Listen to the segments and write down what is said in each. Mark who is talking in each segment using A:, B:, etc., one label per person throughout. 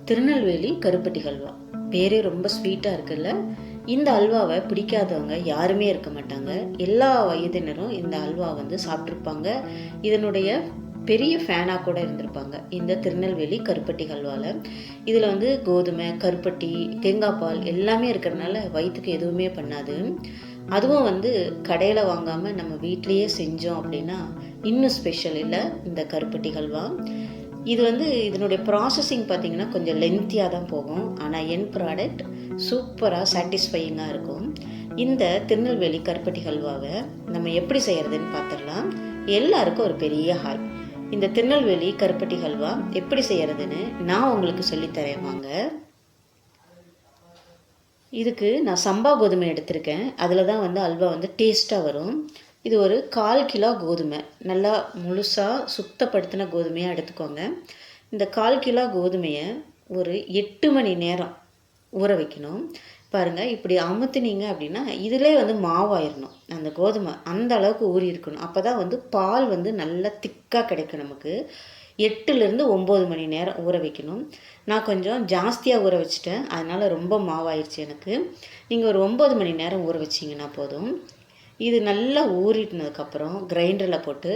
A: திருநெல்வேலி கருப்பட்டி ஹல்வா பேரே ரொம்ப ஸ்வீட்டாக இருக்குல்ல. இந்த அல்வாவை பிடிக்காதவங்க யாருமே இருக்க மாட்டாங்க. எல்லா வயதினரும் இந்த அல்வா சாப்பிட்ருப்பாங்க. இதனுடைய பெரிய ஃபேனாக கூட இருந்திருப்பாங்க இந்த திருநெல்வேலி கருப்பட்டி ஹல்வாவில். இதில் கோதுமை, கருப்பட்டி, தேங்காய் பால் எல்லாமே இருக்கிறதுனால வயிற்றுக்கு எதுவுமே பண்ணாது. அதுவும் கடையில் வாங்காமல் நம்ம வீட்லேயே செஞ்சோம் அப்படின்னா இன்னும் ஸ்பெஷல் இல்லை இந்த கருப்பட்டி ஹல்வா. இது இதனுடைய ப்ராசஸிங் பார்த்திங்கன்னா கொஞ்சம் லென்த்தியாக தான் போகும். ஆனால் என் ப்ராடக்ட் சூப்பராக சாட்டிஸ்ஃபையிங்காக இருக்கும். இந்த திருநெல்வேலி கருப்பட்டி ஹல்வாவை நம்ம எப்படி செய்கிறதுன்னு பார்த்துடலாம். எல்லாருக்கும் ஒரு பெரிய ஹாய். இந்த திருநெல்வேலி கருப்பட்டி ஹல்வா எப்படி செய்கிறதுன்னு நான் உங்களுக்கு சொல்லித்தரேன் வாங்க. இதுக்கு நான் சம்பா கோதுமை எடுத்திருக்கேன். அதில் தான் அல்வா டேஸ்ட்டாக வரும். இது ஒரு 1/4 கிலோ கோதுமை, நல்லா முழுசாக சுத்தப்படுத்தின கோதுமையாக எடுத்துக்கோங்க. இந்த 1/4 கிலோ கோதுமையை ஒரு 8 மணி நேரம் ஊற வைக்கணும். பாருங்கள், இப்படி அமுத்துனீங்க அப்படின்னா இதிலே மாவாயிடணும். அந்த கோதுமை அந்த அளவுக்கு ஊறி இருக்கணும். அப்போ தான் பால் நல்லா திக்காக கிடைக்கும் நமக்கு. 8லேருந்து 9 மணி நேரம் ஊற வைக்கணும். நான் கொஞ்சம் ஜாஸ்தியாக ஊற வச்சுட்டேன், அதனால் ரொம்ப மாவாயிடுச்சு எனக்கு. நீங்கள் ஒரு 9 மணி நேரம் ஊற வச்சிங்கன்னா போதும். இது நல்லா ஊறினதுக்கப்புறம் கிரைண்டரில் போட்டு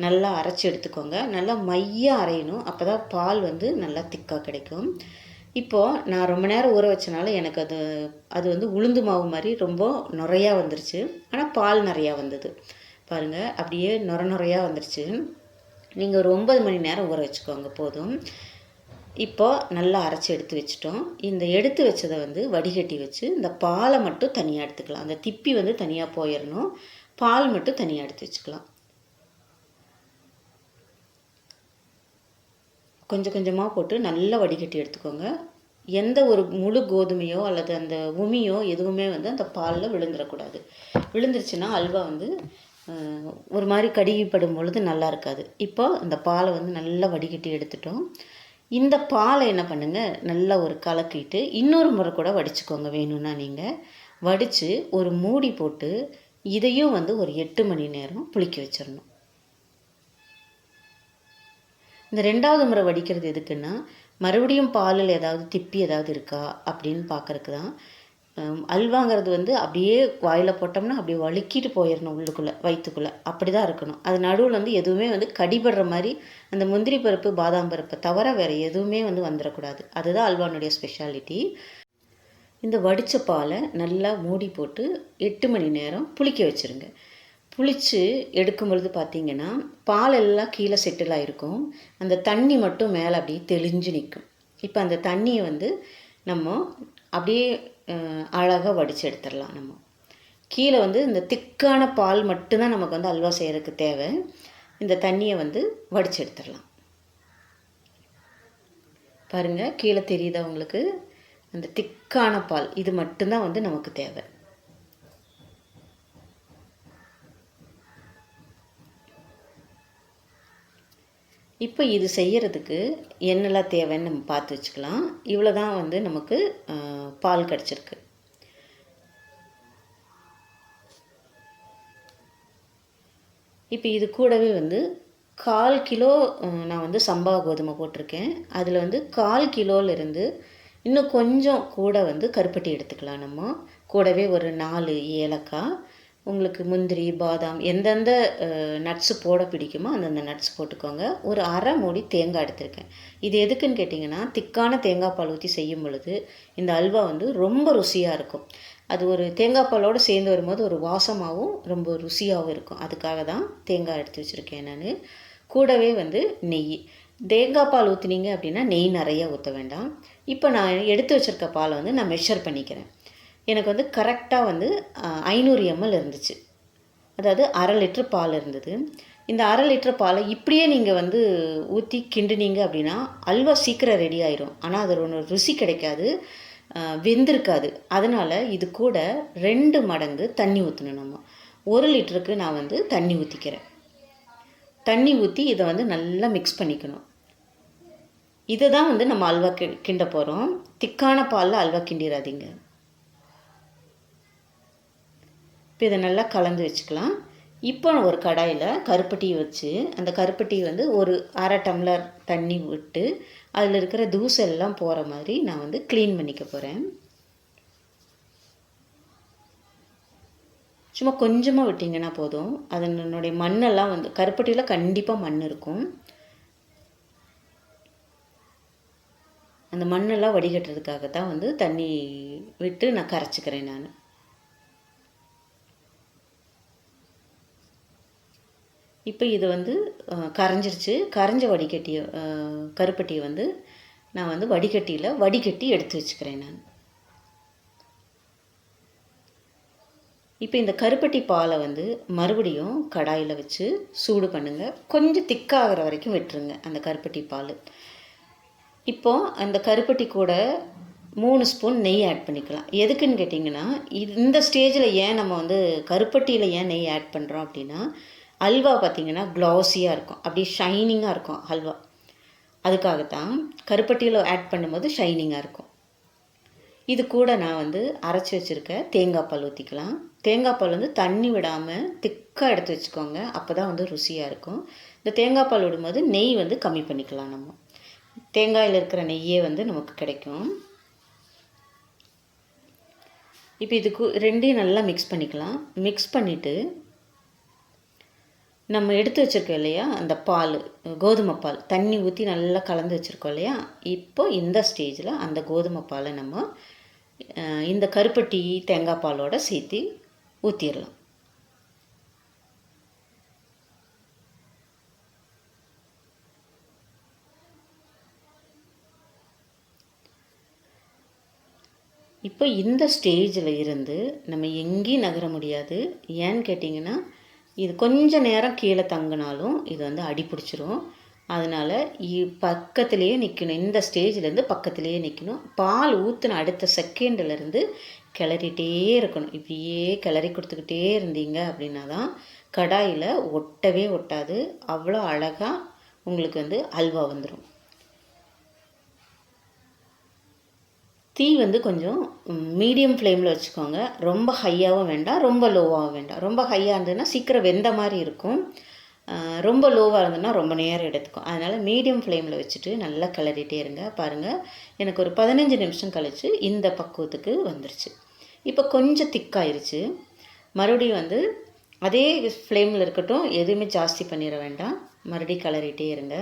A: நல்லா அரைச்சி எடுத்துக்கோங்க. நல்லா மையாக அரையணும். அப்போ தான் பால் நல்லா திக்காக கிடைக்கும். இப்போது நான் ரொம்ப நேரம் ஊற வச்சனால எனக்கு அது உளுந்து மாவு மாதிரி ரொம்ப நுறையா வந்துருச்சு. ஆனால் பால் நிறையா வந்தது. பாருங்கள், அப்படியே நுரையாக வந்துருச்சு. நீங்கள் ஒரு 9 மணி நேரம் ஊற வச்சுக்கோங்க போதும். இப்போது நல்லா அரைச்சி எடுத்து வச்சிட்டோம். இந்த எடுத்து வச்சதை வடிகட்டி வச்சு இந்த பாலை மட்டும் தனியாக எடுத்துக்கலாம். அந்த திப்பி தனியாக போயிடணும். பால் மட்டும் தனியாக எடுத்து வச்சுக்கலாம். கொஞ்சம் கொஞ்சமாக போட்டு நல்லா வடிகட்டி எடுத்துக்கோங்க. எந்த ஒரு முழு கோதுமையோ அல்லது அந்த உமியோ எதுவுமே அந்த பாலில் விழுந்துடக்கூடாது. விழுந்துருச்சுன்னா அல்வா ஒரு மாதிரி கடிப்படும் பொழுது நல்லா இருக்காது. இப்போ இந்த பாலை நல்லா வடிகட்டி எடுத்துட்டோம். இந்த பாலை என்ன பண்ணுங்கள், நல்லா ஒரு கலக்கிட்டு இன்னொரு முறை கூட வடிச்சுக்கோங்க. வேணும்னா நீங்கள் வடித்து ஒரு மூடி போட்டு இதையும் ஒரு 8 மணி நேரம் புளிக்க வச்சிடணும். இந்த 2வது முறை வடிக்கிறது எதுக்குன்னா, மறுபடியும் பாலில் ஏதாவது திப்பி ஏதாவது இருக்கா அப்படின்னு பார்க்குறக்கு தான். அல்வாங்கிறது அப்படியே வாயில் போட்டோம்னா அப்படியே வழுக்கிட்டு போயிடணும் உள்ளுக்குள்ளே, வயிற்றுக்குள்ளே. அப்படி தான் இருக்கணும். அது நடுவில் எதுவுமே கடிபடுற மாதிரி அந்த முந்திரி பருப்பு, பாதாம் பருப்பை தவிர வேறு எதுவுமே வந்துடக்கூடாது. அதுதான் அல்வானுடைய ஸ்பெஷாலிட்டி. இந்த வடித்த பாலை நல்லா மூடி போட்டு 8 மணி நேரம் புளிக்க வச்சுருங்க. புளித்து எடுக்கும் பொழுது பார்த்திங்கன்னா பால் எல்லாம் கீழே செட்டில் ஆகிருக்கும். அந்த தண்ணி மட்டும் மேலே அப்படியே தெளிஞ்சு நிற்கும். இப்போ அந்த தண்ணியை நம்ம அப்படியே அழகாக வடித்து எடுத்துடலாம். நம்ம கீழே இந்த திக்கான பால் மட்டும்தான் நமக்கு அல்வா செய்கிறதுக்கு தேவை. இந்த தண்ணியை வடித்து எடுத்துடலாம். பாருங்கள், கீழே தெரியுதா உங்களுக்கு? அந்த திக்கான பால் இது மட்டும்தான் நமக்கு தேவை. இப்போ இது செய்கிறதுக்கு என்னெல்லாம் தேவைன்னு நம்ம பார்த்து வச்சுக்கலாம். இவ்வளோ தான் நமக்கு பால் கிடச்சிருக்கு. இப்போ இது கூடவே 1/4 கிலோ நான் சம்பா கோதுமை போட்டிருக்கேன். அதில் 1/4 கிலோலேருந்து இன்னும் கொஞ்சம் கூட கருப்பட்டி எடுத்துக்கலாம். நம்ம கூடவே ஒரு 4 ஏலக்காய், உங்களுக்கு முந்திரி, பாதாம் எந்தெந்த நட்ஸு போட பிடிக்குமோ அந்தந்த நட்ஸ் போட்டுக்கோங்க. ஒரு அரை மூடி தேங்காய் எடுத்திருக்கேன். இது எதுக்குன்னு கேட்டிங்கன்னா, திக்கான தேங்காய் பால் ஊற்றி செய்யும் பொழுது இந்த அல்வா ரொம்ப ருசியாக இருக்கும். அது ஒரு தேங்காய் பாலோடு சேர்ந்து வரும்போது ஒரு வாசமாகவும் ரொம்ப ருசியாகவும் இருக்கும். அதுக்காக தான் தேங்காய் எடுத்து வச்சுருக்கேன் நான். கூடவே நெய். தேங்காய் பால் ஊற்றினீங்க அப்படின்னா நெய் நிறையா ஊற்ற வேண்டாம். இப்போ நான் எடுத்து வச்சுருக்க பாலை நான் மெஷர் பண்ணிக்கிறேன். எனக்கு கரெக்டாக 500 ml இருந்துச்சு. அதாவது 1/2 லிட்டர் பால் இருந்தது. இந்த 1/2 லிட்டர் பாலை இப்படியே நீங்கள் ஊற்றி கிண்டுனீங்க அப்படின்னா அல்வா சீக்கிரம் ரெடி ஆயிரும். ஆனால் அது ஒன்று ருசி கிடைக்காது, வெந்திருக்காது. அதனால் இது கூட 2 மடங்கு தண்ணி ஊற்றணும். நம்ம 1 லிட்டருக்கு நான் தண்ணி ஊற்றிக்கிறேன். தண்ணி ஊற்றி இதை நல்லா மிக்ஸ் பண்ணிக்கணும். இதை தான் நம்ம அல்வா கிண்ட போகிறோம். திக்கான பாலில் அல்வா கிண்டிடாதீங்க. இப்போ இதை நல்லா கலந்து வச்சுக்கலாம். இப்போ ஒரு கடாயில் கருப்பட்டி வச்சு அந்த கருப்பட்டி வந்து ஒரு அரை டம்ளர் தண்ணி விட்டு அதில் இருக்கிற தூசெல்லாம் போகிற மாதிரி நான் வந்து க்ளீன் பண்ணிக்க போகிறேன். சும்மா கொஞ்சமாக விட்டிங்கன்னா போதும். அதனுடைய மண்ணெல்லாம் வந்து கருப்பட்டியில் கண்டிப்பாக மண் இருக்கும். அந்த மண்ணெல்லாம் வடிகட்டுறதுக்காக தான் வந்து தண்ணி விட்டு நான் கரைச்சிக்கிறேன் நான். இப்போ இது வந்து கரைஞ்சிருச்சு. கரைஞ்ச வடிகட்டியை கருப்பட்டியை வந்து நான் வந்து வடிகட்டி எடுத்து வச்சுக்கிறேன் நான். இப்போ இந்த கருப்பட்டி பாலை வந்து மறுபடியும் கடாயில் வச்சு சூடு பண்ணுங்கள். கொஞ்சம் திக்காகிற வரைக்கும் விட்டுருங்க அந்த கருப்பட்டி பால். இப்போது அந்த கருப்பட்டி கூட 3 ஸ்பூன் நெய் ஆட் பண்ணிக்கலாம். எதுக்குன்னு கேட்டிங்கன்னா, இந்த ஸ்டேஜில் ஏன் நம்ம வந்து கருப்பட்டியில் ஏன் நெய் ஆட் பண்ணுறோம் அப்படின்னா, அல்வா பார்த்திங்கன்னா க்ளாஸியாக இருக்கும், அப்படியே ஷைனிங்காக இருக்கும் அல்வா. அதுக்காகத்தான் கருப்பட்டியில் ஆட் பண்ணும்போது ஷைனிங்காக இருக்கும். இது கூட நான் வந்து அரைச்சி வச்சுருக்க தேங்காய் பால் ஊற்றிக்கலாம். தேங்காய் பால் வந்து தண்ணி விடாமல் திக்காக எடுத்து வச்சுக்கோங்க, அப்போ தான் வந்து ருசியாக இருக்கும். இந்த தேங்காய் பால் விடும்போது நெய் வந்து கம்மி பண்ணிக்கலாம். நம்ம தேங்காயில் இருக்கிற நெய்யே வந்து நமக்கு கிடைக்கும். இப்போ இதுக்கு ரெண்டையும் நல்லா மிக்ஸ் பண்ணிக்கலாம். மிக்ஸ் பண்ணிவிட்டு நம்ம எடுத்து வச்சுருக்கோம் இல்லையா அந்த பால், கோதுமை பால் தண்ணி ஊற்றி நல்லா கலந்து வச்சுருக்கோம் இல்லையா, இப்போ இந்த ஸ்டேஜில் அந்த கோதுமை பாலை நம்ம இந்த கருப்பட்டி தேங்காய் பாலோடு சேர்த்து ஊற்றிடலாம். இப்போ இந்த ஸ்டேஜில் இருந்து நம்ம எங்கேயும் நகர முடியாது. ஏன்னு கேட்டிங்கன்னா, இது கொஞ்சம் நேரம் கீழே தங்கினாலும் இது வந்து அடி பிடிச்சிரும். அதனால் பக்கத்துலேயே நிற்கணும். இந்த ஸ்டேஜ்லேருந்து பக்கத்துலேயே நிற்கணும். பால் ஊற்றின அடுத்த செகண்ட்லேருந்து கிளறிட்டே இருக்கணும். இப்படியே கிளறி கொடுத்துக்கிட்டே இருந்தீங்க அப்படின்னா தான் கடாயில் ஒட்டவே ஒட்டாது. அவ்வளோ அழகாக உங்களுக்கு வந்து அல்வா வந்துடும். தீ வந்து கொஞ்சம் மீடியம் ஃப்ளேமில் வச்சுக்கோங்க. ரொம்ப ஹையாகவும் வேண்டாம், ரொம்ப லோவாகவும் வேண்டாம். ரொம்ப ஹையாக இருந்ததுன்னா சீக்கிரம் வெந்த மாதிரி இருக்கும். ரொம்ப லோவாக இருந்ததுன்னா ரொம்ப நேரம் எடுத்துக்கும். அதனால் மீடியம் ஃப்ளேமில் வச்சுட்டு நல்லா கிளறிட்டே இருங்க. பாருங்கள், எனக்கு ஒரு 15 நிமிஷம் கழித்து இந்த பக்குவத்துக்கு வந்துருச்சு. இப்போ கொஞ்சம் திக்காயிருச்சு. மறுபடியும் வந்து அதே ஃப்ளேமில் இருக்கட்டும், எதுவுமே ஜாஸ்தி பண்ணிட வேண்டாம். மறுபடியும் கிளறிட்டே இருங்க.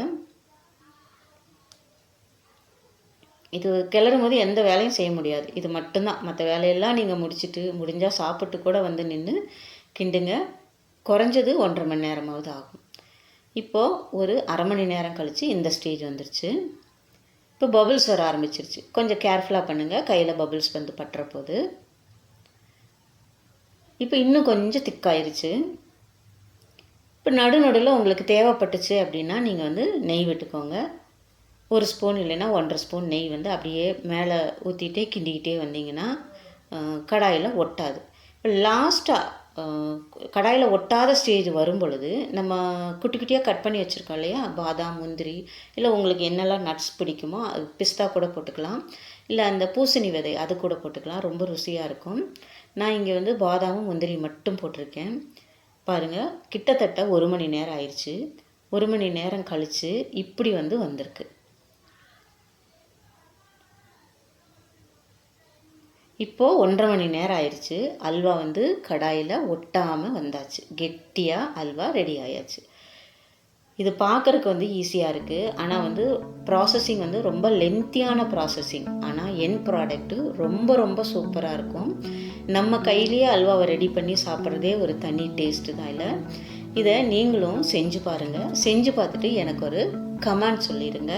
A: இது கிளறும் போது எந்த வேலையும் செய்ய முடியாது. இது மட்டும்தான். மற்ற வேலையெல்லாம் நீங்கள் முடிஞ்சால் சாப்பிட்டு கூட வந்து நின்று கிண்டுங்க. குறைஞ்சது 1.5 மணி நேரமாவது ஆகும். இப்போது ஒரு அரை மணி நேரம் கழித்து இந்த ஸ்டேஜ் வந்துருச்சு. இப்போ பபிள்ஸ் வர ஆரம்பிச்சிருச்சு. கொஞ்சம் கேர்ஃபுல்லாக பண்ணுங்கள், கையில் பபிள்ஸ் வந்து பட்டுற போது. இப்போ இன்னும் கொஞ்சம் திக்காயிருச்சு. இப்போ நடுநடுவில் உங்களுக்கு தேவைப்பட்டுச்சு அப்படின்னா நீங்கள் வந்து நெய் விட்டுக்கோங்க. 1 ஸ்பூன் இல்லைன்னா 1.5 ஸ்பூன் நெய் வந்து அப்படியே மேலே ஊற்றிட்டே கிண்டிக்கிட்டே வந்தீங்கன்னா கடாயில் ஒட்டாது. இப்போ லாஸ்ட்டாக கடாயில் ஒட்டாத ஸ்டேஜ் வரும் பொழுது நம்ம குட்டி குட்டியாக கட் பண்ணி வச்சுருக்கோம் இல்லையா, பாதாம், முந்திரி, இல்லை உங்களுக்கு என்னெல்லாம் நட்ஸ் பிடிக்குமோ அது பிஸ்தா கூட போட்டுக்கலாம், இல்லை அந்த பூசணி விதை அது கூட போட்டுக்கலாம். ரொம்ப ருசியாக இருக்கும். நான் இங்கே வந்து பாதாமும் முந்திரி மட்டும் போட்டிருக்கேன். பாருங்கள், கிட்டத்தட்ட 1 மணி நேரம் ஆயிடுச்சு. 1 மணி நேரம் கழித்து இப்படி வந்து வந்திருக்கு. இப்போது 1.5 மணி நேரம் ஆயிடுச்சு. அல்வா வந்து கடாயில் ஒட்டாமல் வந்தாச்சு. கெட்டியாக அல்வா ரெடி ஆயாச்சு. இது பார்க்குறக்கு வந்து ஈஸியாக இருக்குது. ஆனால் வந்து ப்ராசஸிங் வந்து ரொம்ப லென்த்தியான ப்ராசஸிங். ஆனால் என் ப்ராடக்ட்டு ரொம்ப ரொம்ப சூப்பராக இருக்கும். நம்ம கையிலேயே அல்வாவை ரெடி பண்ணி சாப்பிட்றதே ஒரு தனி டேஸ்ட்டு தான். இல்லை, இதை நீங்களும் செஞ்சு பாருங்கள். செஞ்சு பார்த்துட்டு எனக்கு ஒரு கமெண்ட் சொல்லிடுங்க.